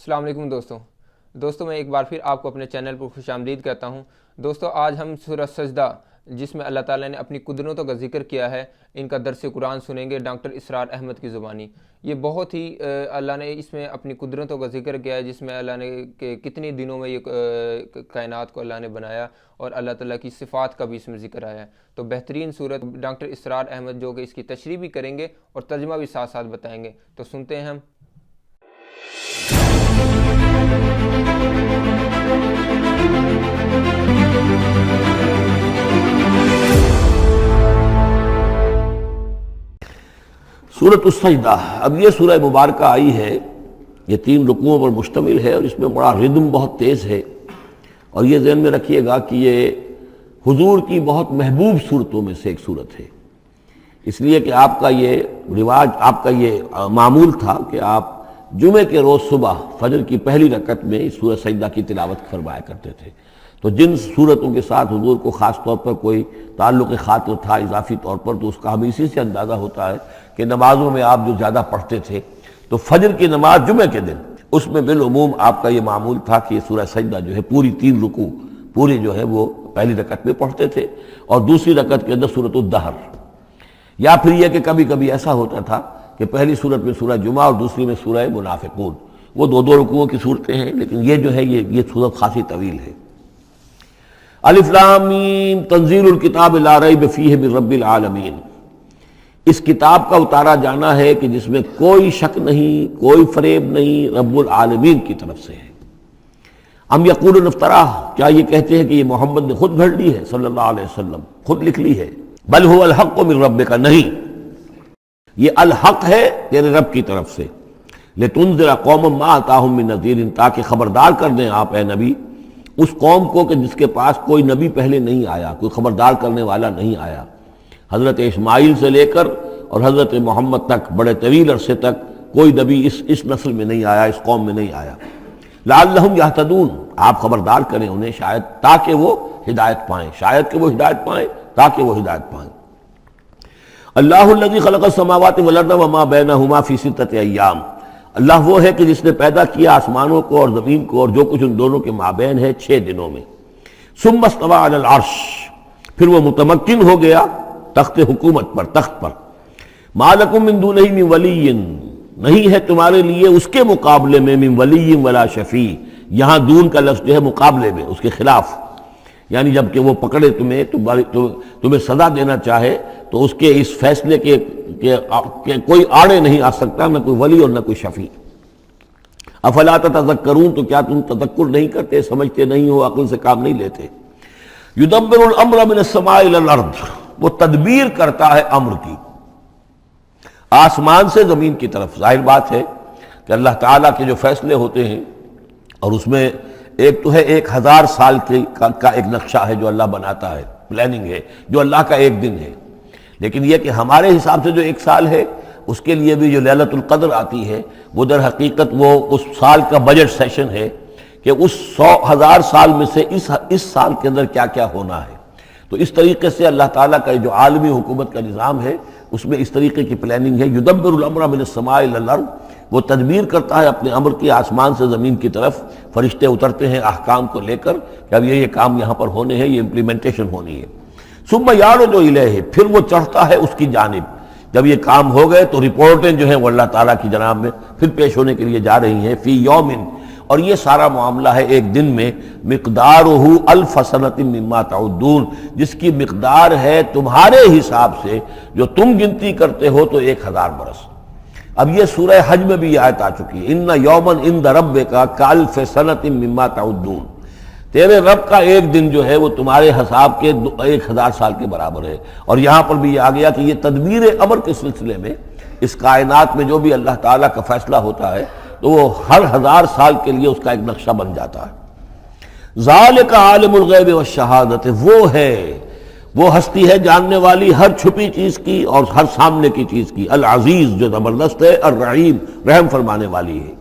السلام علیکم دوستوں میں ایک بار پھر آپ کو اپنے چینل پر خوش آمدید کہتا ہوں۔ دوستوں آج ہم سورہ سجدہ جس میں اللہ تعالیٰ نے اپنی قدرتوں کا ذکر کیا ہے ان کا درس قرآن سنیں گے ڈاکٹر اسرار احمد کی زبانی۔ یہ بہت ہی اللہ نے اس میں اپنی قدرتوں کا ذکر کیا ہے، جس میں اللہ نے کہ کتنی دنوں میں یہ کائنات کو اللہ نے بنایا اور اللہ تعالیٰ کی صفات کا بھی اس میں ذکر آیا ہے۔ تو بہترین صورت ڈاکٹر اسرار احمد جو کہ اس کی تشریح بھی کریں گے اور ترجمہ بھی ساتھ ساتھ بتائیں گے، تو سنتے ہیں ہم۔ سورۃ السجدہ، اب یہ سورہ مبارکہ آئی ہے، یہ 3 رکوعوں پر مشتمل ہے اور اس میں بڑا ردم بہت تیز ہے، اور یہ ذہن میں رکھیے گا کہ یہ حضور کی بہت محبوب صورتوں میں سے ایک صورت ہے، اس لیے کہ آپ کا یہ رواج، آپ کا یہ معمول تھا کہ آپ جمعے کے روز صبح فجر کی پہلی رکعت میں اس سورہ سجدہ کی تلاوت فرمایا کرتے تھے۔ تو جن صورتوں کے ساتھ حضور کو خاص طور پر کوئی تعلق خاطر تھا اضافی طور پر، تو اس کا ہمیں اسی سے اندازہ ہوتا ہے کہ نمازوں میں آپ جو زیادہ پڑھتے تھے، تو فجر کی نماز جمعے کے دن اس میں بالعموم آپ کا یہ معمول تھا کہ یہ سورہ سجدہ جو ہے پوری 3 رکوع پوری جو ہے وہ پہلی رکعت میں پڑھتے تھے، اور دوسری رکعت کے اندر سورۃ الدہر، یا پھر یہ کہ کبھی کبھی ایسا ہوتا تھا کہ پہلی سورت میں سورہ جمعہ اور دوسری میں سورہ منافقون، وہ 2 رکوعوں کی صورتیں ہیں، لیکن یہ جو ہے یہ صورت خاصی طویل ہے۔ الف لام میم تنزیل الکتاب لا ریب فیہ من رب العالمین، اس کتاب کا اتارا جانا ہے کہ جس میں کوئی شک نہیں، کوئی فریب نہیں، رب العالمین کی طرف سے ہے۔ ام یقولون افتراہ، کیا یہ کہتے ہیں کہ یہ محمد نے خود گھڑ لی ہے صلی اللہ علیہ وسلم، خود لکھ لی ہے؟ بل هو الحق من ربک، نہیں، یہ الحق ہے تیرے رب کی طرف سے۔ لتنذر قوما ما اتاہم من نذیر، تاکہ خبردار کر دیں آپ اے نبی اس قوم کو کہ جس کے پاس کوئی نبی پہلے نہیں آیا، کوئی خبردار کرنے والا نہیں آیا۔ حضرت اسماعیل سے لے کر اور حضرت محمد تک بڑے طویل عرصے تک کوئی نبی اس نسل میں نہیں آیا، اس قوم میں نہیں آیا۔ لعلہم یہتدون، آپ خبردار کریں انہیں شاید تاکہ وہ ہدایت پائیں، شاید کہ وہ ہدایت پائیں، تاکہ وہ ہدایت پائیں۔ اللہ الذی خلق السماوات والارض وما بینہما فی 6 ایام، اللہ وہ ہے کہ جس نے پیدا کیا آسمانوں کو اور زمین کو اور جو کچھ ان دونوں کے مابین ہے 6 دنوں میں۔ ثم استوى علی العرش، پھر وہ متمکن ہو گیا تخت حکومت پر، تخت پر۔ ما لکم من دونہ من ولی، نہیں ہے تمہارے لیے اس کے مقابلے میں من ولی ولا شفیع، یہاں دون کا لفظ جو ہے مقابلے میں، اس کے خلاف، یعنی جب کہ وہ پکڑے تمہیں سزا دینا چاہے تو اس کے اس فیصلے کے کوئی آڑے نہیں آ سکتا، نہ کوئی ولی اور نہ کوئی شفیع۔ افلا تتذکرون، تو کیا تم تذکر نہیں کرتے، سمجھتے نہیں ہو، عقل سے کام نہیں لیتے؟ یدبر الامر من السماء الى الارض، وہ تدبیر کرتا ہے امر کی آسمان سے زمین کی طرف۔ ظاہر بات ہے کہ اللہ تعالیٰ کے جو فیصلے ہوتے ہیں، اور اس میں ایک تو ہے 1000 سال کا ایک نقشہ ہے جو اللہ بناتا ہے، پلاننگ ہے، جو اللہ کا ایک دن ہے، لیکن یہ کہ ہمارے حساب سے جو 1 سال ہے، اس کے لیے بھی جو لیلۃ القدر آتی ہے، وہ در حقیقت وہ اس سال کا بجٹ سیشن ہے کہ اس 1000 سال میں سے اس سال کے اندر کیا کیا ہونا ہے۔ تو اس طریقے سے اللہ تعالیٰ کا جو عالمی حکومت کا نظام ہے، اس میں اس طریقے کی پلاننگ ہے۔ یدبر الامر من السماء الى الارض، وہ تدبیر کرتا ہے اپنے امر کی آسمان سے زمین کی طرف، فرشتے اترتے ہیں احکام کو لے کر کہ اب یہ کام یہاں پر ہونے ہیں، یہ امپلیمنٹیشن ہونی ہے۔ ثم یعرج الیہ، پھر وہ چڑھتا ہے اس کی جانب، جب یہ کام ہو گئے تو رپورٹیں جو ہیں وہ اللہ تعالیٰ کی جناب میں پھر پیش ہونے کے لیے جا رہی ہیں۔ فی یومن، اور یہ سارا معاملہ ہے ایک دن میں، مقدارہ 1000 سنۃ مما تعدون، جس کی مقدار ہے تمہارے حساب سے جو تم گنتی کرتے ہو تو 1000 برس۔ اب یہ سورہ حج میں بھی یہ آیت آ چکی ہے، ان یوما عند ربک کالف سنۃ مما تعدون، تیرے رب کا ایک دن جو ہے وہ تمہارے حساب کے 1000 سال کے برابر ہے۔ اور یہاں پر بھی یہ آ گیا کہ یہ تدبیر امر کے سلسلے میں اس کائنات میں جو بھی اللہ تعالیٰ کا فیصلہ ہوتا ہے تو وہ ہر 1000 سال کے لیے اس کا ایک نقشہ بن جاتا ہے۔ ذالک عالم الغیب والشہادۃ، وہ ہے، وہ ہستی ہے جاننے والی ہر چھپی چیز کی اور ہر سامنے کی چیز کی، العزیز جو زبردست ہے، الرحیم رحم فرمانے والی ہے۔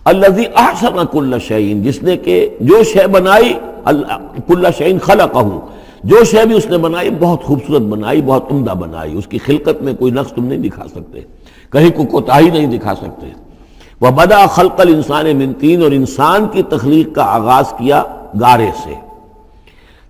الذی احسن کل شیء، جس نے کہ جو شے بنائی، کل شیء خلقہ، جو شے بھی اس نے بنائی بہت خوبصورت بنائی، بہت عمدہ بنائی، اس کی خلقت میں کوئی نقص تم نہیں دکھا سکتے، کہیں کوئی کوتاہی نہیں دکھا سکتے۔ وبدأ خلق الانسان من طین، اور انسان کی تخلیق کا آغاز کیا گارے سے۔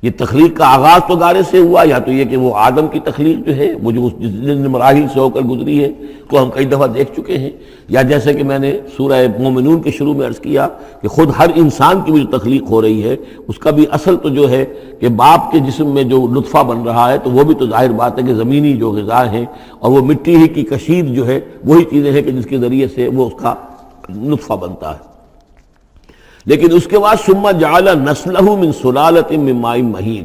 یہ تخلیق کا آغاز تو گارے سے ہوا، یا تو یہ کہ وہ آدم کی تخلیق جو ہے وہ جو جن مراحل سے ہو کر گزری ہے کو ہم کئی دفعہ دیکھ چکے ہیں، یا جیسے کہ میں نے سورہ مومنون کے شروع میں عرض کیا کہ خود ہر انسان کی جو تخلیق ہو رہی ہے اس کا بھی اصل تو جو ہے کہ باپ کے جسم میں جو نطفہ بن رہا ہے، تو وہ بھی تو ظاہر بات ہے کہ زمینی جو غذا ہیں اور وہ مٹی ہی کی کشید جو ہے وہی چیزیں ہیں کہ جس کے ذریعے سے وہ اس کا نطفہ بنتا ہے۔ لیکن اس کے بعد ثم جعل نسلہ من سلالۃ من ماء مہین،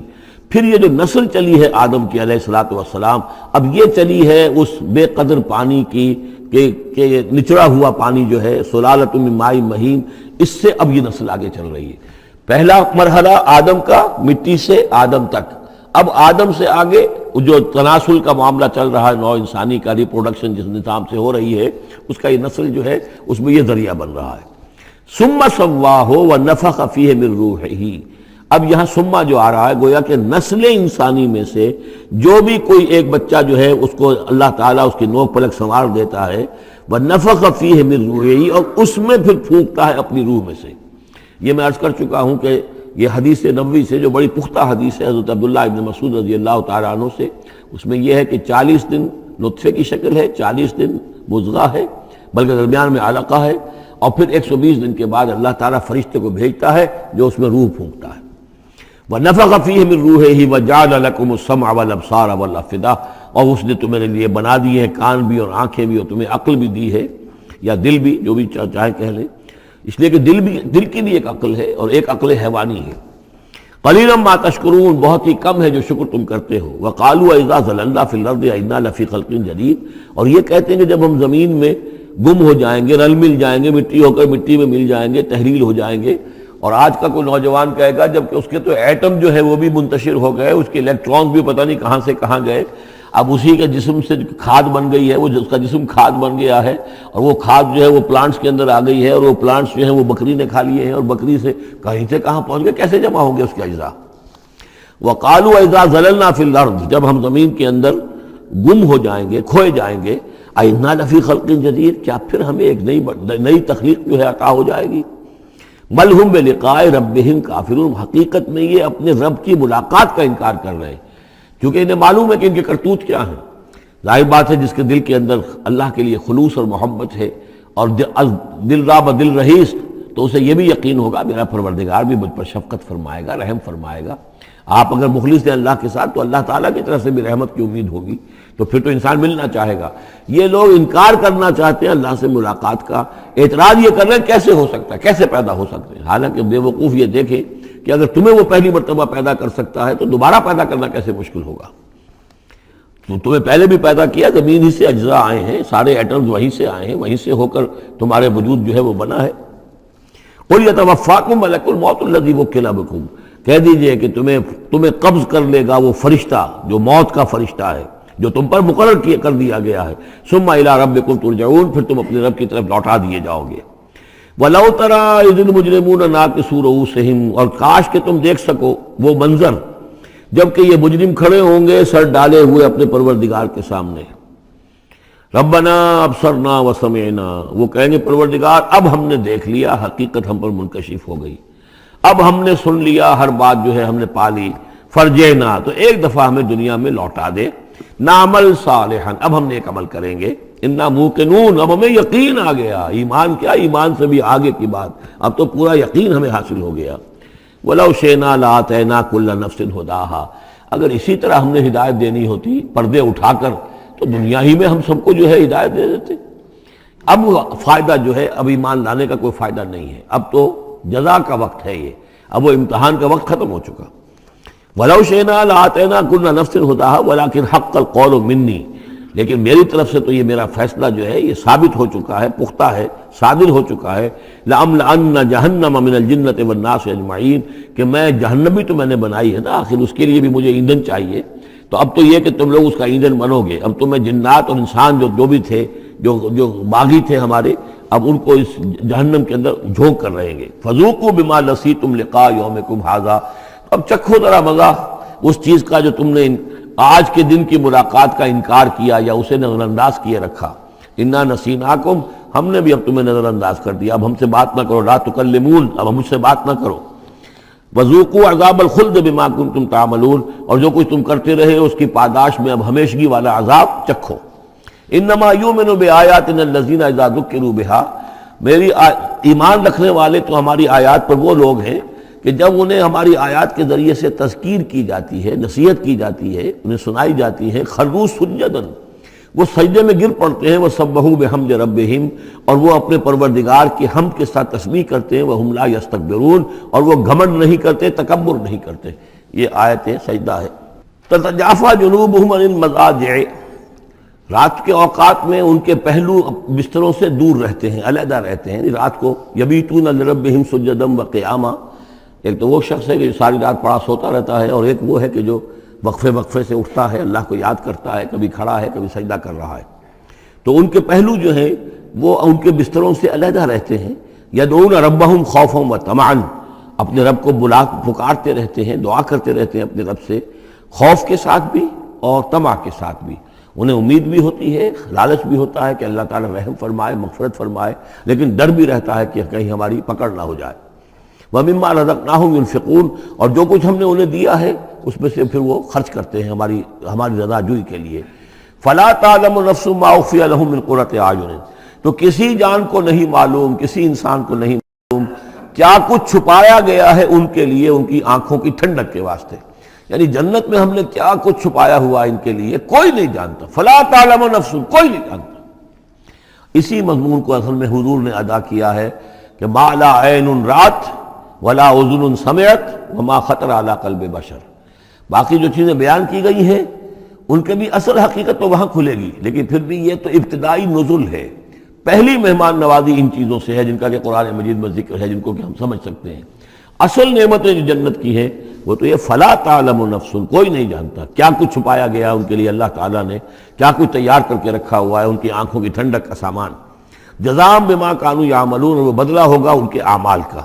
پھر یہ جو نسل چلی ہے آدم کی علیہ الصلوۃ والسلام، اب یہ چلی ہے اس بے قدر پانی کی کہ نچڑا ہوا پانی جو ہے سلالۃ من ماء مہین، اس سے اب یہ نسل آگے چل رہی ہے۔ پہلا مرحلہ آدم کا مٹی سے آدم تک، اب آدم سے آگے جو تناسل کا معاملہ چل رہا ہے، نوع انسانی کا ریپروڈکشن جس نظام سے ہو رہی ہے، اس کا یہ نسل جو ہے اس میں یہ ذریعہ بن رہا ہے۔ ثم سواہ ونفخ فیہ من روحہ، اب یہاں ثم جو آ رہا ہے گویا کہ نسل انسانی میں سے جو بھی کوئی ایک بچہ جو ہے اس کو اللہ تعالیٰ اس کی نوک پلک سنوار دیتا ہے، ونفخ فیہ من روحہ، اور اس میں پھر پھونکتا ہے اپنی روح میں سے۔ یہ میں عرض کر چکا ہوں کہ یہ حدیث نبوی سے جو بڑی پختہ حدیث ہے حضرت عبداللہ ابن مسعود رضی اللہ تعالیٰ عنہ سے، اس میں یہ ہے کہ 40 دن نطفے کی شکل ہے، 40 دن مضغہ ہے، بلکہ درمیان میں علقہ ہے، اور پھر 120 دن کے بعد اللہ تعالیٰ فرشتے کو بھیجتا ہے جو اس میں روح پھونکتا ہے۔ وَنَفَخَ فِيهِ مِن رُوحِهِ وَجَعَلَ لَكُمُ السَّمْعَ وَالْأَبْصَارَ وَالْأَفْئِدَةَ، اور اس نے تمہارے لیے بنا دیے ہیں کان بھی اور آنکھیں بھی، اور تمہیں عقل بھی دی ہے، یا دل بھی، جو بھی چاہے کہہ لیں، اس لیے کہ دل کی بھی ایک عقل ہے اور ایک عقل حیوانی ہے۔ قَلِيلًا مَا تَشْكُرُونَ، بہت ہی کم ہے جو شکر تم کرتے ہو۔ وَقَالُوا أَإِذَا ضَلَلْنَا فِي الْأَرْضِ أَإِنَّا لَفِي خَلْقٍ جَدِيدٍ، اور یہ کہتے ہیں کہ جب ہم زمین میں گم ہو جائیں گے، رل مل جائیں گے، مٹی ہو کر مٹی میں مل جائیں گے، تحلیل ہو جائیں گے۔ اور آج کا کوئی نوجوان کہے گا جب کہ اس کے تو ایٹم جو ہے وہ بھی منتشر ہو گئے، اس کے الیکٹرانز بھی پتہ نہیں کہاں سے کہاں گئے، اب اسی کے جسم سے کھاد بن گئی ہے، وہ اس کا جسم کھاد بن گیا ہے، اور وہ کھاد جو ہے وہ پلانٹس کے اندر آ گئی ہے، اور وہ پلانٹس جو ہیں وہ بکری نے کھا لیے ہیں، اور بکری سے کہیں سے کہاں پہنچ گئے، کیسے جمع ہوں گے اس کے اجزاء۔ وَقَالُوا إِذَا ضَلَلْنَا فِي الْأَرْضِ، جب ہم زمین کے اندر گم ہو جائیں گے، کھوئے جائیں گے، أَإِنَّا لَفِي خَلْقٍ جَدِيدٍ، کیا پھر ہمیں ایک نئی تخلیق جو ہے عطا ہو جائے گی۔ بل ہم بلقاء ربہم کافرون، حقیقت میں یہ اپنے رب کی ملاقات کا انکار کر رہے ہیں، کیونکہ انہیں معلوم ہے کہ ان کے کرتوت کیا ہیں۔ ظاہر بات ہے جس کے دل کے اندر اللہ کے لیے خلوص اور محبت ہے، اور دل راب دل رہیس، تو اسے یہ بھی یقین ہوگا میرا پروردگار بھی مجھ پر شفقت فرمائے گا، رحم فرمائے گا۔ آپ اگر مخلص ہیں اللہ کے ساتھ تو اللہ تعالیٰ کی طرف سے بھی رحمت کی امید ہوگی، تو پھر تو انسان ملنا چاہے گا۔ یہ لوگ انکار کرنا چاہتے ہیں اللہ سے ملاقات کا، اعتراض یہ کر رہے ہیں کیسے ہو سکتا ہے، کیسے پیدا ہو سکتے ہیں، حالانکہ بے وقوف یہ دیکھیں کہ اگر تمہیں وہ پہلی مرتبہ پیدا کر سکتا ہے تو دوبارہ پیدا کرنا کیسے مشکل ہوگا۔ تو تمہیں پہلے بھی پیدا کیا، زمین ہی سے اجزاء آئے ہیں، سارے ایٹمز وہیں سے آئے ہیں، وہیں سے ہو کر تمہارے وجود جو ہے وہ بنا ہے۔ قُلْ يَتَوَفَّاكُم مَلَكُ الْمَوْتِ الَّذِي وُكِّلَ بِكُم، کہہ دیجئے کہ تمہیں قبض کر لے گا وہ فرشتہ جو موت کا فرشتہ ہے، جو تم پر مقرر کر دیا گیا ہے۔ ثم الى ربکم ترجعون، پھر تم اپنے رب کی طرف لوٹا دیے جاؤ گے۔ وَلَوْ تَرَىٰ إِذِ الْمُجْرِمُونَ نَاكِسُو رُءُوسِهِمْ، اور کاش کہ تم دیکھ سکو وہ منظر جبکہ یہ مجرم کھڑے ہوں گے سر ڈالے ہوئے اپنے پروردگار کے سامنے۔ ربنا ابصرنا وسمعنا، وہ کہیں گے پروردگار اب ہم نے دیکھ لیا، حقیقت ہم پر منکشف ہو گئی، اب ہم نے سن لیا، ہر بات جو ہے ہم نے پا لی۔ فرجعنا، تو ایک دفعہ ہمیں دنیا میں لوٹا دے۔ نعمل صالحا، اب ہم نیک عمل کریں گے۔ انا موقنون، اب ہمیں یقین آ گیا، ایمان کیا، ایمان سے بھی آگے کی بات، اب تو پورا یقین ہمیں حاصل ہو گیا۔ ولو شئنا لآتینا کل نفس ہداہا، اگر اسی طرح ہم نے ہدایت دینی ہوتی پردے اٹھا کر تو دنیا ہی میں ہم سب کو جو ہے ہدایت دے دیتے۔ اب فائدہ جو ہے، اب ایمان لانے کا کوئی فائدہ نہیں ہے، اب تو جزا کا وقت ہے، یہ اب وہ امتحان کا وقت ختم ہو چکا۔ وَلَوْ شِئْنَا لَآتَيْنَا كُلَّ نَفْسٍ هُدَاهَا وَلَٰكِنْ حَقَّ الْقَوْلُ مِنِّي، لیکن میری طرف سے تو یہ میرا فیصلہ جو ہے یہ ثابت ہو چکا ہے، پختہ ہے، صادر ہو چکا ہے۔ لَأَمْلَأَنَّ جَهَنَّمَ مِنَ الْجِنَّةِ وَالنَّاسِ أَجْمَعِينَ، کہ میں جہنم بھی تو میں نے بنائی ہے نا، آخر اس کے لیے بھی مجھے ایندھن چاہیے، تو اب تو یہ کہ تم لوگ اس کا ایندھن بنو گے، اب تمہیں جنات اور انسان جو بھی تھے، جو باغی تھے ہمارے، اب ان کو اس جہنم کے اندر جھونک کر رہیں گے۔ فَذُوقُوا بِمَا نَسِيتُمْ لِقَاءَ يَوْمِكُمْ هَٰذَا، ب چکھو ذرا مزہ اس چیز کا جو تم نے آج کے دن کی ملاقات کا انکار کیا یا اسے نظر انداز کیے رکھا۔ انا نسیناکم، ہم نے بھی اب تمہیں نظر انداز کر دیا، اب ہم سے بات نہ کرو، لا تکلمون، اب ہم مجھ سے بات نہ کرو، وذوقوا عذاب الخلد بما کنتم تعملون، اور جو کچھ تم کرتے رہے اس کی پاداش میں اب ہمیشگی والا عذاب چکھو۔ انما یؤمن بآیاتنا الذین اذا ذکروا بہا، میری ایمان رکھنے والے تو ہماری آیات پر وہ لوگ ہیں کہ جب انہیں ہماری آیات کے ذریعے سے تذکیر کی جاتی ہے، نصیحت کی جاتی ہے، انہیں سنائی جاتی ہے، خروا سجدا، وہ سجدے میں گر پڑتے ہیں، وہ سبحوا بحمد ربہم، اور وہ اپنے پروردگار کی حمد کے ساتھ تسبیح کرتے ہیں، وہم لا یستکبرون، اور وہ گھمنڈ نہیں کرتے، تکبر نہیں کرتے۔ یہ آیت سجدہ ہے۔ تتجافی جنوبہم عن المضاجع، رات کے اوقات میں ان کے پہلو بستروں سے دور رہتے ہیں، علیحدہ رہتے ہیں، رات کو یبیتون لربہم سجدا وقیاما۔ ایک تو وہ شخص ہے کہ جو ساری رات پڑا سوتا رہتا ہے، اور ایک وہ ہے کہ جو وقفے وقفے سے اٹھتا ہے، اللہ کو یاد کرتا ہے، کبھی کھڑا ہے، کبھی سجدہ کر رہا ہے۔ تو ان کے پہلو جو ہیں وہ ان کے بستروں سے علیحدہ رہتے ہیں۔ یدعون ربہم خوفا وطمعا، اپنے رب کو پکارتے رہتے ہیں، دعا کرتے رہتے ہیں اپنے رب سے، خوف کے ساتھ بھی اور طمع کے ساتھ بھی۔ انہیں امید بھی ہوتی ہے، لالچ بھی ہوتا ہے کہ اللہ تعالیٰ رحم فرمائے، مغفرت فرمائے، لیکن ڈر بھی رہتا ہے کہ کہیں ہماری پکڑ نہ ہو جائے۔ وَمِمَّا رَزَقْنَاهُمْ يُنْفِقُونَ، اور جو کچھ ہم نے انہیں دیا ہے اس میں سے پھر وہ خرچ کرتے ہیں ہماری رضا جوئی کے لیے۔ فَلَا تَعْلَمُ نَفْسٌ مَّا أُخْفِيَ لَهُم مِّن قُرَّةِ أَعْيُنٍ، تو کسی جان کو نہیں معلوم، کسی انسان کو نہیں معلوم کیا کچھ چھپایا گیا ہے ان کے لیے ان کی آنکھوں کی ٹھنڈک کے واسطے، یعنی جنت میں ہم نے کیا کچھ چھپایا ہوا ان کے لیے کوئی نہیں جانتا۔ فَلَا تَعْلَمُ نَفْسٌ، کوئی نہیں جانتا۔ اسی مضمون کو اصل میں حضور نے ادا کیا ہے کہ مَا لَا عَيْنٌ رَأَتْ وَلَا أُذُنٌ سَمِعَتْ وَمَا خَطَرَ عَلَىٰ قَلْبِ بَشَرٍ، باقی جو چیزیں بیان کی گئی ہیں ان کے بھی اصل حقیقت تو وہاں کھلے گی، لیکن پھر بھی یہ تو ابتدائی نزل ہے، پہلی مہمان نوازی ان چیزوں سے ہے جن کا کہ قرآن مجید میں ذکر ہے، جن کو کہ ہم سمجھ سکتے ہیں۔ اصل نعمتیں جو جنت کی ہیں وہ تو یہ فلا تعلم نفس، کوئی نہیں جانتا کیا کچھ چھپایا گیا ان کے لیے، اللہ تعالیٰ نے کیا کچھ تیار کر کے رکھا ہوا ہے ان کی آنکھوں کی ٹھنڈک کا سامان۔ جزاء بما کانوا یعملون، اور وہ بدلہ ہوگا ان کے اعمال کا۔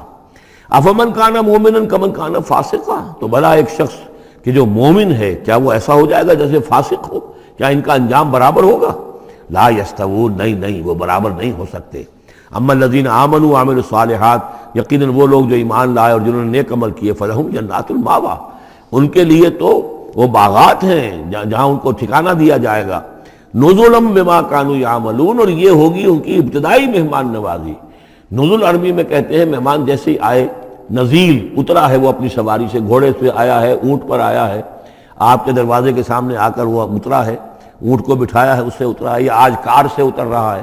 افمن کان مومنا کمن کان فاسقا، تو بھلا ایک شخص کہ جو مومن ہے کیا وہ ایسا ہو جائے گا جیسے فاسق ہو؟ کیا ان کا انجام برابر ہوگا؟ لا یستوون، نہیں وہ برابر نہیں ہو سکتے۔ اما الذین آمنوا وعملوا الصالحات، یقیناً وہ لوگ جو ایمان لائے اور جنہوں نے نیک عمل کیے، فلہم جنات المأویٰ، ان کے لیے تو وہ باغات ہیں جہاں ان کو ٹھکانہ دیا جائے گا۔ نزلا بما کانوا یعملون، اور یہ ہوگی ان کی ابتدائی مہمان نوازی۔ نزل عربی میں کہتے ہیں مہمان جیسے ہی آئے، نزیل اترا ہے وہ اپنی سواری سے، گھوڑے سے آیا ہے، اونٹ پر آیا ہے، آپ کے دروازے کے سامنے آ کر وہ اترا ہے، اونٹ کو بٹھایا ہے اس سے اترا ہے، یا آج کار سے اتر رہا ہے۔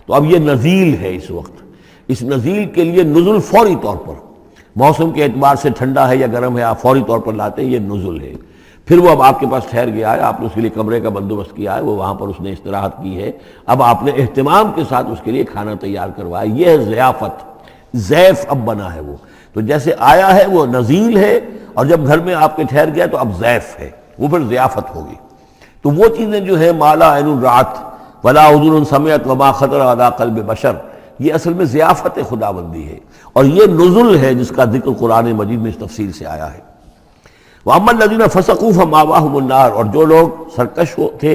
تو اب یہ نزیل ہے اس وقت، اس نزیل کے لیے نزل فوری طور پر، موسم کے اعتبار سے ٹھنڈا ہے یا گرم ہے، آپ فوری طور پر لاتے ہیں، یہ نزل ہے۔ پھر وہ اب آپ کے پاس ٹھہر گیا ہے، آپ نے اس کے لیے کمرے کا بندوبست کیا ہے، وہ وہاں پر اس نے استراحت کی ہے، اب آپ نے اہتمام کے ساتھ اس کے لیے کھانا تیار کروایا، یہ ہے ضیافت، ضیف اب بنا ہے وہ۔ تو جیسے آیا ہے وہ نزیل ہے، اور جب گھر میں آپ کے ٹھہر گیا تو اب ضیف ہے، وہ پھر ضیافت ہوگی۔ تو وہ چیزیں جو ہیں ما لا عین رأت ولا اذن سمعت وما خطر علی قلب بشر، یہ اصل میں ضیافت خداوندی ہے، اور یہ نزل ہے جس کا ذکر قرآن مجید میں اس تفصیل سے آیا ہے۔ وَأَمَّا الَّذِينَ فَسَقُوا فَمَأْوَاهُمُ النَّارُ، اور جو لوگ سرکش تھے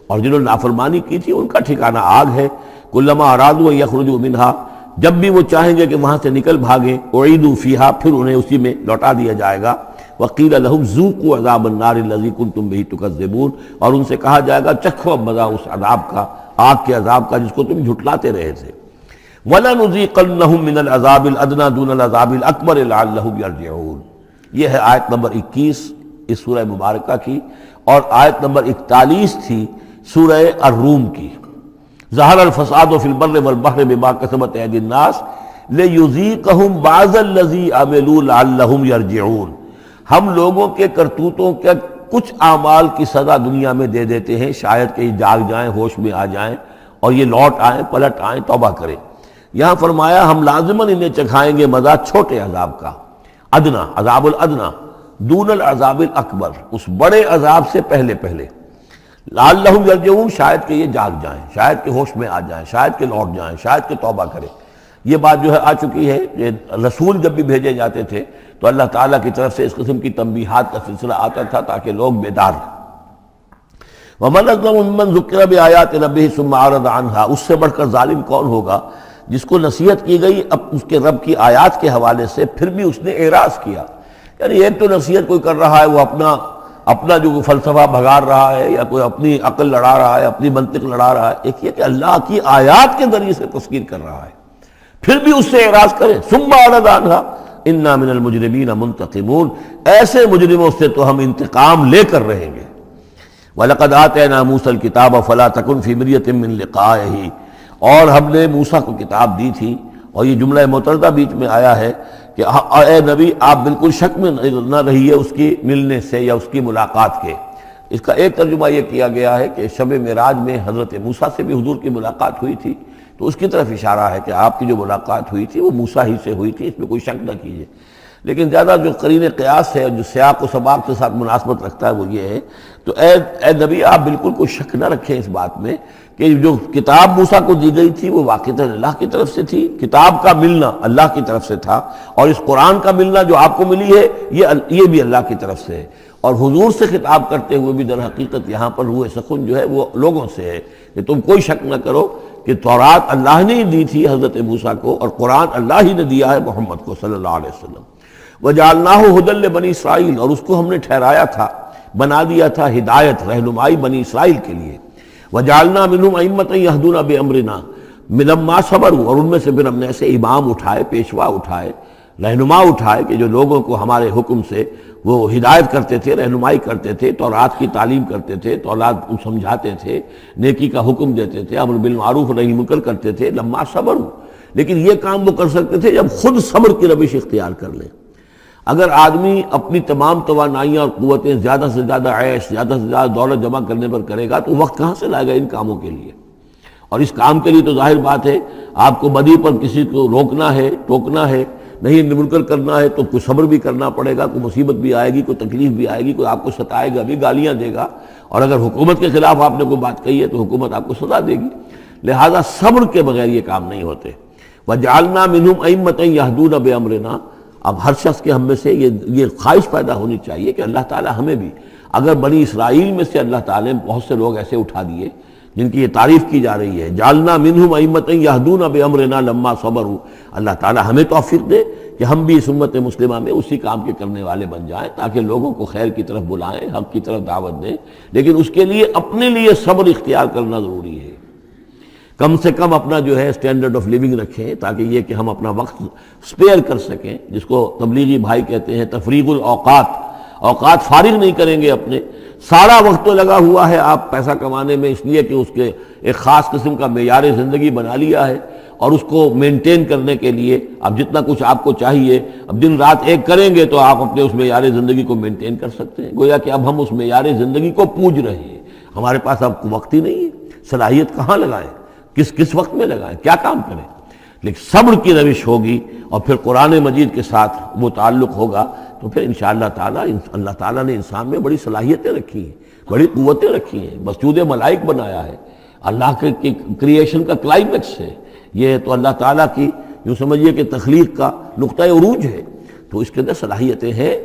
اور جنہوں نے نافرمانی کی تھی ان کا ٹھکانہ آگ ہے۔ كُلَّمَا أَرَادُوا أَن يَخْرُجُوا مِنْهَا، جب بھی وہ چاہیں گے کہ وہاں سے نکل بھاگیں، أُعِيدُوا فِيهَا، پھر انہیں اسی میں لوٹا دیا جائے گا۔ وَقِيلَ لَهُمْ ذُوقُوا عَذَابَ النَّارِ الَّذِي كُنتُمْ بِهِ تُكَذِّبُونَ، اور ان سے کہا جائے گا چکھو اب مزہ اس عذاب کا، آگ کے عذاب کا جس کو تم جھٹلاتے رہے تھے۔ وَلَنُذِيقَنَّهُم مِّنَ الْعَذَابِ الْأَدْنَىٰ دُونَ الْعَذَابِ الْأَكْبَرِ لَعَلَّهُمْ يَرْجِعُونَ۔ یہ ہے آیت نمبر 21 اس سورہ مبارکہ کی، اور آیت نمبر 41 تھی سورہ الروم کی۔ ظہر الفساد فی البر والبحر بما کسبت ایدی الناس لیذیقہم بعض الذی عملوا لعلہم یرجعون، ہم لوگوں کے کرتوتوں کے کچھ اعمال کی سزا دنیا میں دے دیتے ہیں، شاید کہ یہ جاگ جائیں، ہوش میں آ جائیں اور یہ لوٹ آئیں، پلٹ آئیں، توبہ کریں۔ یہاں فرمایا ہم لازماً انہیں چکھائیں گے مزہ چھوٹے عذاب کا، ادنا، عذاب الادنا، دون العذاب الاکبر، اس بڑے عذاب سے پہلے پہلے، لعلہم یرجعون، شاید کہ یہ جاگ جائیں، شاید کہ ہوش میں آ جائیں، شاید کہ لوٹ جائیں، شاید کہ توبہ کریں۔ یہ بات جو ہے آ چکی ہے کہ رسول جب بھی بھیجے جاتے تھے تو اللہ تعالیٰ کی طرف سے اس قسم کی تنبیہات کا سلسلہ آتا تھا تاکہ لوگ بیدار۔ ومن اظلم ممن ذکر بآیات ربہ ثم اعرض عنہا، اس سے بڑھ کر ظالم کون ہوگا جس کو نصیحت کی گئی اب اس کے رب کی آیات کے حوالے سے پھر بھی اس نے اعراض کیا۔ یعنی ایک تو نصیحت کوئی کر رہا ہے، وہ اپنا جو فلسفہ بھگار رہا ہے یا کوئی اپنی عقل لڑا رہا ہے، اپنی منطق لڑا رہا ہے، ایک یہ کہ اللہ کی آیات کے ذریعے سے تذکیر کر رہا ہے، پھر بھی اس سے اعراض کرے۔ ثم اعرض عنہا انا من المجرمین منتقمون، ایسے مجرموں سے تو ہم انتقام لے کر رہیں گے۔ وَلَقَدْ آتَيْنَا مُوسَى الْكِتَابَ فَلَا تَكُنْ فِي مِرْيَةٍ مِّن لِقَائِهِ، اور ہم نے موسیٰ کو کتاب دی تھی، اور یہ جملہ متردہ بیچ میں آیا ہے کہ اے نبی آپ بالکل شک میں نہ رہیے اس کی ملنے سے یا اس کی ملاقات کے۔ اس کا ایک ترجمہ یہ کیا گیا ہے کہ شب معراج میں حضرت موسیٰ سے بھی حضور کی ملاقات ہوئی تھی، تو اس کی طرف اشارہ ہے کہ آپ کی جو ملاقات ہوئی تھی وہ موسیٰ ہی سے ہوئی تھی، اس میں کوئی شک نہ کیجیے۔ لیکن زیادہ جو قرین قیاس ہے، جو سیاق و سباق کے ساتھ مناسبت رکھتا ہے، وہ یہ ہے تو اے نبی آپ بالکل کوئی شک نہ رکھیں اس بات میں کہ جو کتاب موسیٰ کو دی گئی تھی وہ واقعتاً اللہ کی طرف سے تھی، کتاب کا ملنا اللہ کی طرف سے تھا، اور اس قرآن کا ملنا جو آپ کو ملی ہے یہ بھی اللہ کی طرف سے ہے۔ اور حضور سے خطاب کرتے ہوئے بھی در حقیقت یہاں پر روح سخن جو ہے وہ لوگوں سے ہے کہ تم کوئی شک نہ کرو کہ تورات اللہ نے ہی دی تھی حضرت موسیٰ کو، اور قرآن اللہ ہی نے دیا ہے محمد کو صلی اللہ علیہ وسلم۔ وَجَعَلْنَاهُ هُدًى لِّبَنِي اسرائیل، اور اس کو ہم نے ٹھہرایا تھا، بنا دیا تھا ہدایت، رہنمائی بنی اسرائیل کے لیے۔ وَجَعَلْنَا مِنْهُمْ أَئِمَّةً يَهْدُونَ بِأَمْرِنَا لَمَّا صَبَرُوا، اور ان میں سے پھر ہم نے ایسے امام اٹھائے، پیشوا اٹھائے، رہنما اٹھائے کہ جو لوگوں کو ہمارے حکم سے وہ ہدایت کرتے تھے، رہنمائی کرتے تھے، تورات کی تعلیم کرتے تھے، تورات سمجھاتے تھے، نیکی کا حکم دیتے تھے، امر بالمعروف نہی منکر کرتے تھے۔ لما صبروا، لیکن یہ کام وہ کر سکتے تھے جب خود صبر کی روش اختیار کر لیں۔ اگر آدمی اپنی تمام توانائیاں اور قوتیں زیادہ سے زیادہ عیش، زیادہ سے زیادہ دولت جمع کرنے پر کرے گا تو وقت کہاں سے لائے گا ان کاموں کے لیے؟ اور اس کام کے لیے تو ظاہر بات ہے آپ کو بدی پر کسی کو روکنا ہے، ٹوکنا ہے، نہیں منکر کرنا ہے تو کوئی صبر بھی کرنا پڑے گا، کوئی مصیبت بھی آئے گی، کوئی تکلیف بھی آئے گی، کوئی آپ کو ستائے گا بھی، گالیاں دے گا، اور اگر حکومت کے خلاف آپ نے کوئی بات کہی ہے تو حکومت آپ کو سزا دے گی۔ لہذا صبر کے بغیر یہ کام نہیں ہوتے۔ وَجَعَلْنَا مِنْهُمْ أَئِمَّةً يَهْدُونَ بِأَمْرِنَا، اب ہر شخص کے ہم میں سے یہ خواہش پیدا ہونی چاہیے کہ اللہ تعالیٰ ہمیں بھی، اگر بنی اسرائیل میں سے اللہ تعالیٰ نے بہت سے لوگ ایسے اٹھا دیے جن کی یہ تعریف کی جا رہی ہے، جعلنا منہم ائمۃ یہدون بامرنا لما صبروا، اللہ تعالیٰ ہمیں توفیق دے کہ ہم بھی اس امت مسلمہ میں اسی کام کے کرنے والے بن جائیں، تاکہ لوگوں کو خیر کی طرف بلائیں، حق کی طرف دعوت دیں، لیکن اس کے لیے اپنے لیے صبر اختیار کرنا ضروری ہے۔ کم سے کم اپنا جو ہے اسٹینڈرڈ آف لیونگ رکھیں، تاکہ یہ کہ ہم اپنا وقت سپیئر کر سکیں، جس کو تبلیغی بھائی کہتے ہیں تفریغ الاوقات، اوقات فارغ نہیں کریں گے اپنے، سارا وقت تو لگا ہوا ہے آپ پیسہ کمانے میں، اس لیے کہ اس کے ایک خاص قسم کا معیار زندگی بنا لیا ہے، اور اس کو مینٹین کرنے کے لیے اب جتنا کچھ آپ کو چاہیے اب دن رات ایک کریں گے تو آپ اپنے اس معیار زندگی کو مینٹین کر سکتے ہیں۔ گویا کہ اب ہم اس معیار زندگی کو پوج رہے ہیں، ہمارے پاس اب وقت ہی نہیں ہے، صلاحیت کہاں لگائیں، کس وقت میں لگائیں، کیا کام کریں۔ لیکن صبر کی روش ہوگی اور پھر قرآن مجید کے ساتھ وہ تعلق ہوگا تو پھر انشاءاللہ تعالیٰ اللہ تعالیٰ نے انسان میں بڑی صلاحیتیں رکھی ہیں، بڑی قوتیں رکھی ہیں، مسجود ملائک بنایا ہے، اللہ کے کریشن کا کلائمیکس ہے یہ، تو اللہ تعالیٰ کی یوں سمجھیے کہ تخلیق کا نقطہ عروج ہے، تو اس کے اندر صلاحیتیں ہیں۔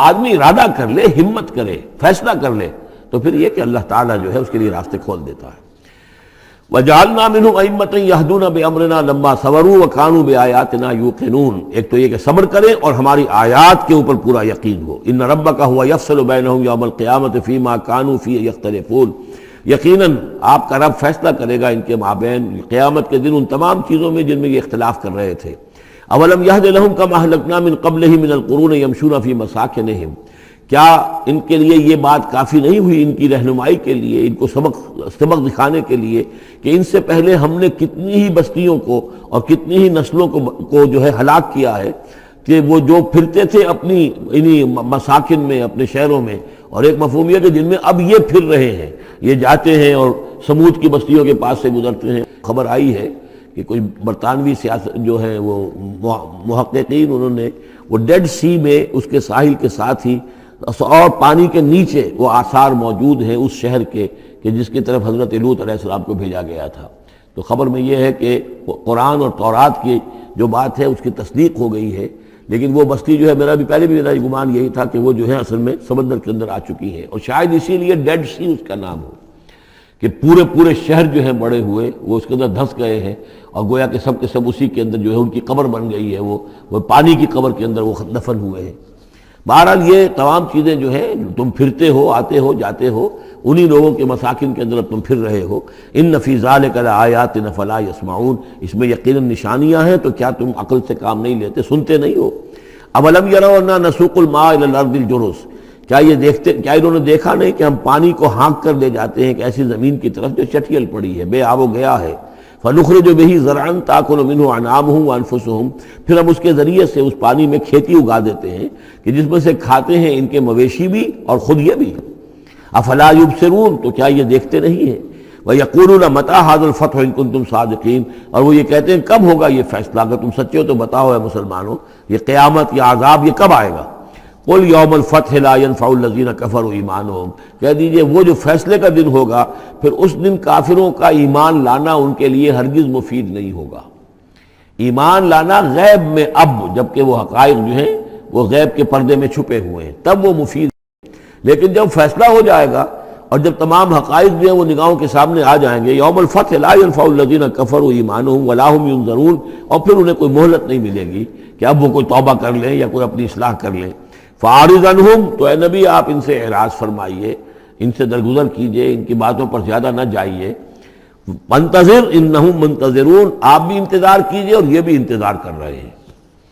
آدمی ارادہ کر لے، ہمت کرے، فیصلہ کر لے تو پھر یہ کہ اللہ تعالیٰ جو ہے اس کے لیے راستے کھول دیتا ہے۔ وَجَعَلْنَا مِنْهُمْ أَئِمَّةً يَهْدُونَ بِأَمْرِنَا لَمَّا صَبَرُوا وَكَانُوا بِآيَاتِنَا يُوقِنُونَ، ایک تو یہ کہ صبر کریں اور ہماری آیات کے اوپر پورا یقین ہو۔ إِنَّ رَبَّكَ هُوَ يَفْصِلُ بَيْنَهُمْ يَوْمَ الْقِيَامَةِ فِيمَا كَانُوا فِيهِ يَخْتَلِفُونَ، یقیناً آپ کا رب فیصلہ کرے گا ان کے مابین قیامت کے دن ان تمام چیزوں میں جن میں یہ اختلاف کر رہے تھے۔ أَوَلَمْ يَهْدِ لَهُمْ كَمَا أَهْلَكْنَا مِنْ قَبْلِهِمْ مِنَ الْقُرُونِ يَمْشُونَ فِي مَسَاكِنِهِمْ، کیا ان کے لیے یہ بات کافی نہیں ہوئی، ان کی رہنمائی کے لیے، ان کو سبق دکھانے کے لیے کہ ان سے پہلے ہم نے کتنی ہی بستیوں کو اور کتنی ہی نسلوں کو جو ہے ہلاک کیا ہے، کہ وہ جو پھرتے تھے اپنی انہی مساکن میں، اپنے شہروں میں، اور ایک مفہوم یہ کہ جن میں اب یہ پھر رہے ہیں، یہ جاتے ہیں اور سمود کی بستیوں کے پاس سے گزرتے ہیں۔ خبر آئی ہے کہ کوئی برطانوی سیاست جو ہے وہ محققین، انہوں نے وہ ڈیڈ سی میں اس کے ساحل کے ساتھ ہی اور پانی کے نیچے وہ آثار موجود ہیں اس شہر کے کہ جس کی طرف حضرت لوط علیہ السلام کو بھیجا گیا تھا۔ تو خبر میں یہ ہے کہ قرآن اور تورات کی جو بات ہے اس کی تصدیق ہو گئی ہے، لیکن وہ بستی جو ہے پہلے بھی میرا گمان یہی تھا کہ وہ جو ہے اصل میں سمندر کے اندر آ چکی ہے، اور شاید اسی لیے ڈیڈ سی اس کا نام ہو۔ کہ پورے پورے شہر جو ہیں بڑے ہوئے وہ اس کے اندر دھنس گئے ہیں، اور گویا کہ سب کے سب اسی کے اندر جو ہے ان کی قبر بن گئی ہے، وہ پانی کی قبر کے اندر وہ دفن ہوئے ہیں۔ بہرحال یہ تمام چیزیں جو ہیں تم پھرتے ہو، آتے ہو، جاتے ہو، انہی لوگوں کے مساکن کے اندر تم پھر رہے ہو۔ ان فی ذلک لآیات فلا یسمعون، اس میں یقیناً نشانیاں ہیں، تو کیا تم عقل سے کام نہیں لیتے، سنتے نہیں ہو؟ اولم یروا انا نسوق الماء الی الارض الجرز، کیا انہوں نے دیکھا نہیں کہ ہم پانی کو ہانک کر لے جاتے ہیں ایک ایسی زمین کی طرف جو چٹیل پڑی ہے، بے آب و گیا ہے، فنخرج به زرعا تاکل منه انعامهم وانفسهم، پھر ہم اس کے ذریعے سے اس پانی میں کھیتی اگا دیتے ہیں کہ جس میں سے کھاتے ہیں ان کے مویشی بھی اور خود یہ بھی۔ افلا یبصرون، تو کیا یہ دیکھتے نہیں ہیں؟ وَيَقُولُونَ مَتَىٰ هَٰذَا الْفَتْحُ إِن كُنتُمْ صَادِقِينَ، اور وہ یہ کہتے ہیں کب ہوگا یہ فیصلہ، اگر تم سچے ہو تو بتاؤ اے مسلمانوں، یہ قیامت یا عذاب یہ کب آئے گا؟ قُلْ يَوْمَ الْفَتْحِ لَا يَنفَعُ الَّذِينَ كَفَرُوا إِيمَانُهُمْ، کہہ دیجئے وہ جو فیصلے کا دن ہوگا پھر اس دن کافروں کا ایمان لانا ان کے لیے ہرگز مفید نہیں ہوگا۔ ایمان لانا غیب میں اب، جبکہ وہ حقائق جو ہیں وہ غیب کے پردے میں چھپے ہوئے ہیں، تب وہ مفید، لیکن جب فیصلہ ہو جائے گا اور جب تمام حقائق جو ہیں وہ نگاہوں کے سامنے آ جائیں گے، یوم الفتح لا ينفع الذین کفروا ایمانہم ولا هم ينظرون، اور پھر انہیں کوئی مہلت نہیں ملے گی کہ اب وہ کوئی توبہ کر لیں یا کوئی اپنی اصلاح کر لیں۔ فاعرض عنہم، تو اے نبی آپ ان سے اعراض فرمائیے، ان سے درگزر کیجئے، ان کی باتوں پر زیادہ نہ جائیے۔ منتظر انہم منتظرون، آپ بھی انتظار کیجئے اور یہ بھی انتظار کر رہے ہیں۔